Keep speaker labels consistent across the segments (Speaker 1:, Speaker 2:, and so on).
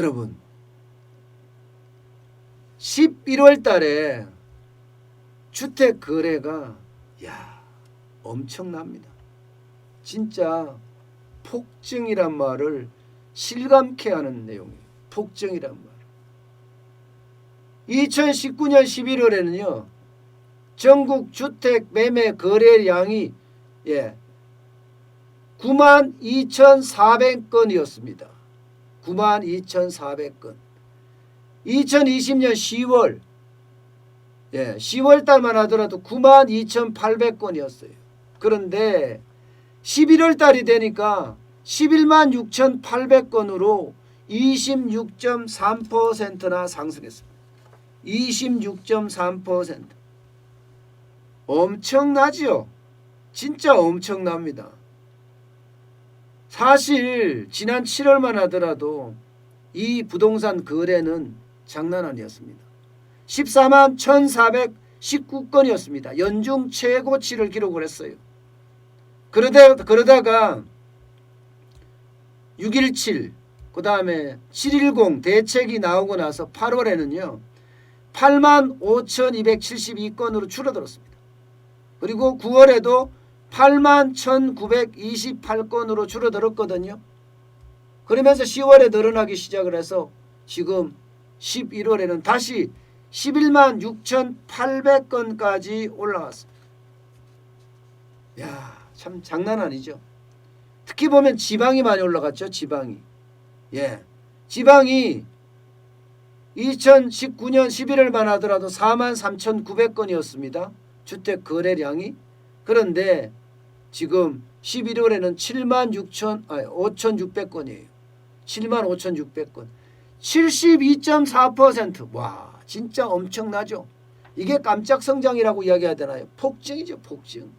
Speaker 1: 여러분 11월 달에 주택 거래가 엄청납니다. 진짜 폭증이란 말을 실감케 하는 내용이에요. 폭증이란 말. 2019년 11월에는요. 전국 주택 매매 거래량이 92,400건이었습니다. 92,400건. 2020년 10월 10월 달만 하더라도 92,800건이었어요. 그런데 11월 달이 되니까 116,800건으로 26.3%나 상승했습니다. 26.3%. 엄청나죠? 진짜 엄청납니다. 사실 지난 7월만 하더라도 이 부동산 거래는 장난 아니었습니다. 14만 1,419건이었습니다. 연중 최고치를 기록을 했어요. 그러다가 6.17 그 다음에 7.10 대책이 나오고 나서 8월에는요. 8만 5,272건으로 줄어들었습니다. 그리고 9월에도 8만 1,928건으로 줄어들었거든요. 그러면서 10월에 늘어나기 시작을 해서 지금 11월에는 다시 11만 6,800건까지 올라왔습니다. 참 장난 아니죠. 특히 보면 지방이 많이 올라갔죠. 지방이. 지방이 2019년 11월만 하더라도 4만 3,900건이었습니다. 주택 거래량이. 그런데 지금 11월에는 7만 5,600건이에요. 7만 5,600건. 72.4%. 와, 진짜 엄청나죠. 이게 깜짝 성장이라고 이야기해야 되나요? 폭증이죠, 폭증.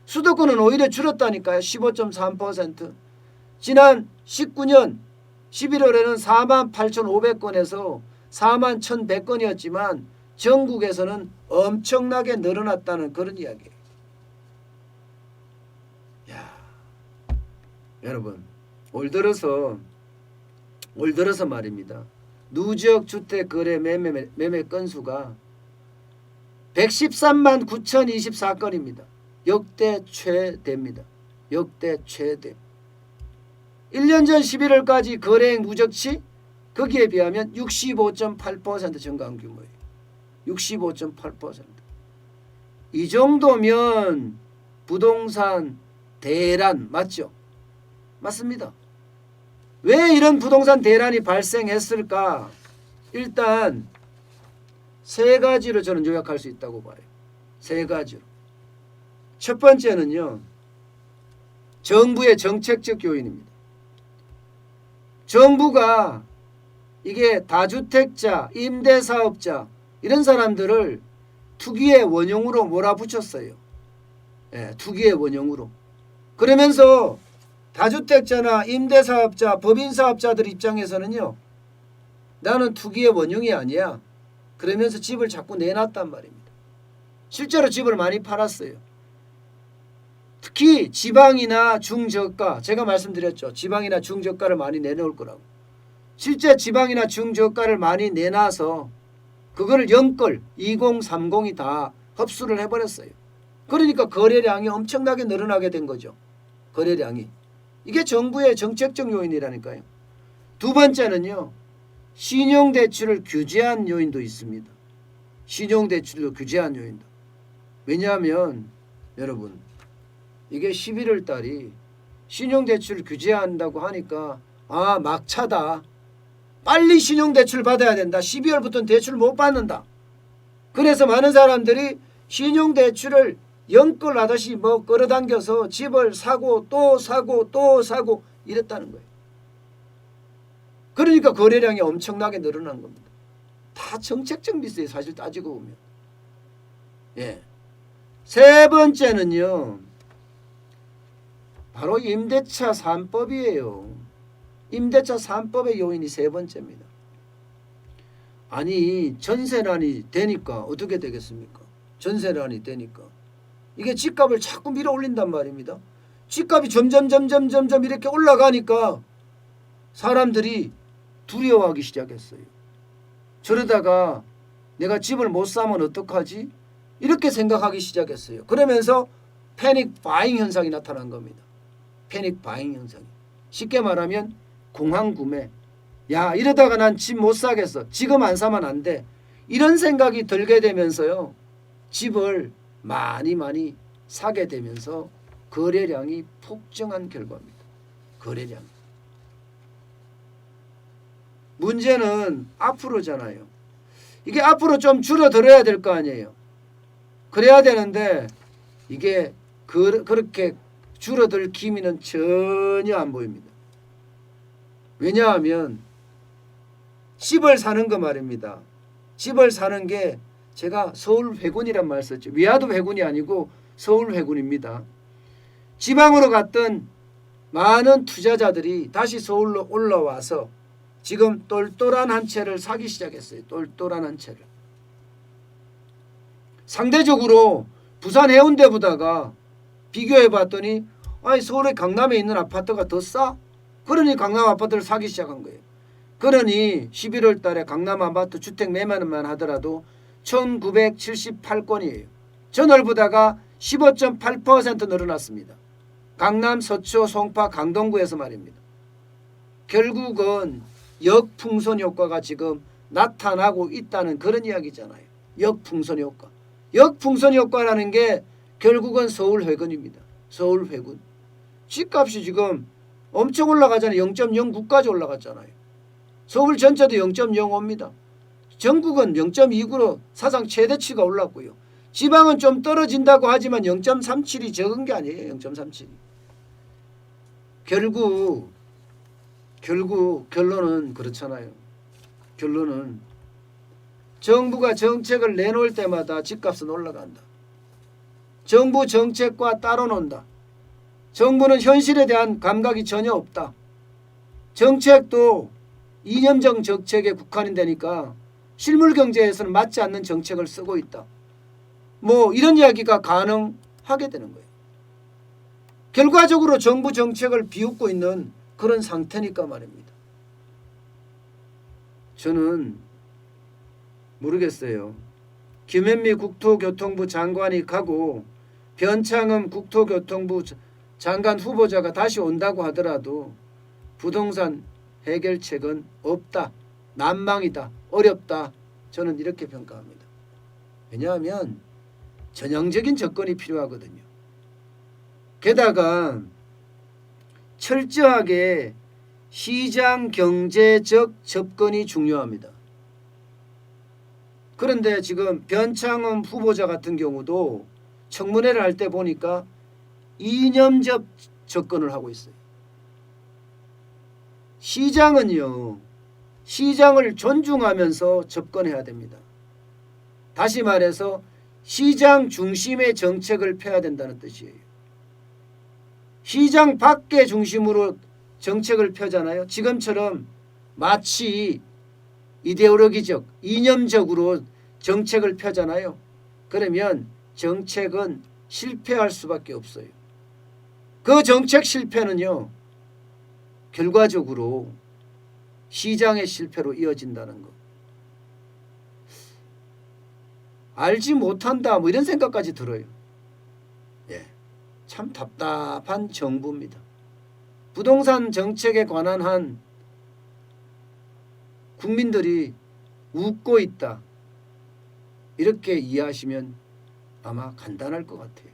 Speaker 1: 수도권은 오히려 줄었다니까요. 15.3%. 지난 19년 11월에는 4만 8,500건에서 4만 1,100건이었지만 전국에서는 엄청나게 늘어났다는 그런 이야기예요. 여러분 올 들어서 말입니다. 누적 주택 거래 매매 건수가 113만 9,024건입니다. 역대 최대입니다. 역대 최대. 1년 전 11월까지 거래액 누적치 거기에 비하면 65.8% 증가한 규모예요. 65.8%. 이 정도면 부동산 대란 맞죠? 맞습니다. 왜 이런 부동산 대란이 발생했을까? 일단 세 가지로 저는 요약할 수 있다고 봐요. 세 가지로. 첫 번째는요. 정부의 정책적 요인입니다. 정부가 이게 다주택자, 임대사업자 이런 사람들을 투기의 원흉으로 몰아붙였어요. 투기의 원흉으로. 그러면서 다주택자나 임대사업자, 법인사업자들 입장에서는요. 나는 투기의 원흉이 아니야. 그러면서 집을 자꾸 내놨단 말입니다. 실제로 집을 많이 팔았어요. 특히 지방이나 중저가, 제가 말씀드렸죠. 지방이나 중저가를 많이 내놓을 거라고. 실제 지방이나 중저가를 많이 내놔서 그거를 연끌 2030이 다 흡수를 해버렸어요. 그러니까 거래량이 엄청나게 늘어나게 된 거죠. 거래량이. 이게 정부의 정책적 요인이라니까요. 두 번째는요. 신용대출을 규제한 요인도 있습니다. 신용대출도 규제한 요인도. 왜냐하면 여러분 이게 11월 달이 신용대출을 규제한다고 하니까 막차다. 빨리 신용대출 받아야 된다. 12월부터는 대출 못 받는다. 그래서 많은 사람들이 신용대출을 연끌하듯이 끌어당겨서 집을 사고 또 사고 또 사고 이랬다는 거예요. 그러니까 거래량이 엄청나게 늘어난 겁니다. 다 정책적 미스예요. 사실 따지고 보면. 세 번째는요. 바로 임대차 3법이에요. 임대차 3법의 요인이 세 번째입니다. 아니 전세난이 되니까 어떻게 되겠습니까? 전세난이 되니까 이게 집값을 자꾸 밀어 올린단 말입니다. 집값이 점점 이렇게 올라가니까 사람들이 두려워하기 시작했어요. 저러다가 내가 집을 못 사면 어떡하지? 이렇게 생각하기 시작했어요. 그러면서 패닉 바잉 현상이 나타난 겁니다. 패닉 바잉 현상이. 쉽게 말하면 공황 구매. 야, 이러다가 난 집 못 사겠어. 지금 안 사면 안 돼. 이런 생각이 들게 되면서요. 집을 많이 사게 되면서 거래량이 폭증한 결과입니다. 거래량. 문제는 앞으로잖아요. 이게 앞으로 좀 줄어들어야 될 거 아니에요. 그래야 되는데 이게 그렇게 줄어들 기미는 전혀 안 보입니다. 왜냐하면 집을 사는 거 말입니다. 집을 사는 게 제가 서울 회군이란 말 썼죠. 위화도 회군이 아니고 서울 회군입니다. 지방으로 갔던 많은 투자자들이 다시 서울로 올라와서 지금 똘똘한 한 채를 사기 시작했어요. 똘똘한 한 채를. 상대적으로 부산 해운대보다가 비교해 봤더니 아니 서울의 강남에 있는 아파트가 더 싸? 그러니 강남 아파트를 사기 시작한 거예요. 그러니 11월 달에 강남 아파트 주택 매매만 하더라도 1978건이에요. 전월보다가 15.8% 늘어났습니다. 강남, 서초, 송파, 강동구에서 말입니다. 결국은 역풍선 효과가 지금 나타나고 있다는 그런 이야기잖아요. 역풍선 효과. 역풍선 효과라는 게 결국은 서울 회군입니다. 서울 회군. 집값이 지금 엄청 올라가잖아요. 0.09까지 올라갔잖아요. 서울 전체도 0.05입니다. 전국은 0.29로 사상 최대치가 올랐고요. 지방은 좀 떨어진다고 하지만 0.37이 적은 게 아니에요. 0.37이. 결국 결론은 그렇잖아요. 결론은 정부가 정책을 내놓을 때마다 집값은 올라간다. 정부 정책과 따로 논다. 정부는 현실에 대한 감각이 전혀 없다. 정책도 이념적 정책에 국한이 되니까 실물 경제에서는 맞지 않는 정책을 쓰고 있다. 뭐 이런 이야기가 가능하게 되는 거예요. 결과적으로 정부 정책을 비웃고 있는 그런 상태니까 말입니다. 저는 모르겠어요. 김현미 국토교통부 장관이 가고 변창흠 국토교통부 장관 후보자가 다시 온다고 하더라도 부동산 해결책은 없다. 난망이다. 어렵다. 저는 이렇게 평가합니다. 왜냐하면 전형적인 접근이 필요하거든요. 게다가 철저하게 시장 경제적 접근이 중요합니다. 그런데 지금 변창흠 후보자 같은 경우도 청문회를 할 때 보니까 이념적 접근을 하고 있어요. 시장은요, 시장을 존중하면서 접근해야 됩니다. 다시 말해서 시장 중심의 정책을 펴야 된다는 뜻이에요. 시장 밖의 중심으로 정책을 펴잖아요. 지금처럼 마치 이데올로기적, 이념적으로 정책을 펴잖아요. 그러면 정책은 실패할 수밖에 없어요. 그 정책 실패는요, 결과적으로 시장의 실패로 이어진다는 것. 알지 못한다 뭐 이런 생각까지 들어요. 예, 참 답답한 정부입니다. 부동산 정책에 관한 한 국민들이 웃고 있다. 이렇게 이해하시면 아마 간단할 것 같아요.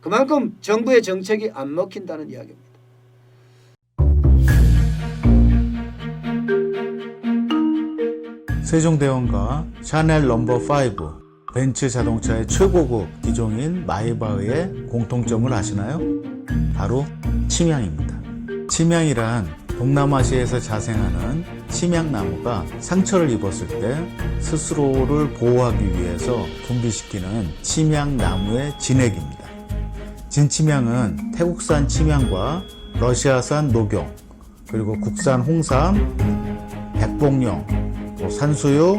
Speaker 1: 그만큼 정부의 정책이 안 먹힌다는 이야기입니다.
Speaker 2: 세종대왕과 샤넬 넘버5, 벤츠 자동차의 최고급 기종인 마이바흐의 공통점을 아시나요? 바로 침향입니다. 침향이란 동남아시아에서 자생하는 침향나무가 상처를 입었을 때 스스로를 보호하기 위해서 분비시키는 침향나무의 진액입니다. 진침향은 태국산 침향과 러시아산 녹용, 그리고 국산 홍삼, 백봉령, 산수유,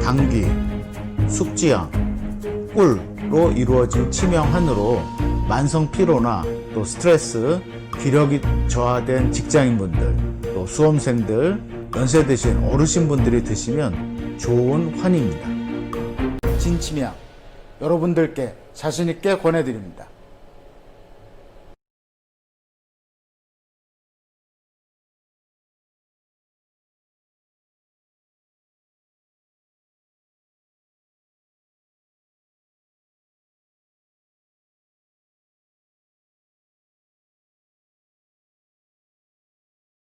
Speaker 2: 당귀, 숙지향, 꿀로 이루어진 침향환으로 만성 피로나 또 스트레스, 기력이 저하된 직장인분들, 또 수험생들, 연세 드신 어르신분들이 드시면 좋은 환입니다. 진치명 여러분들께 자신있게 권해드립니다.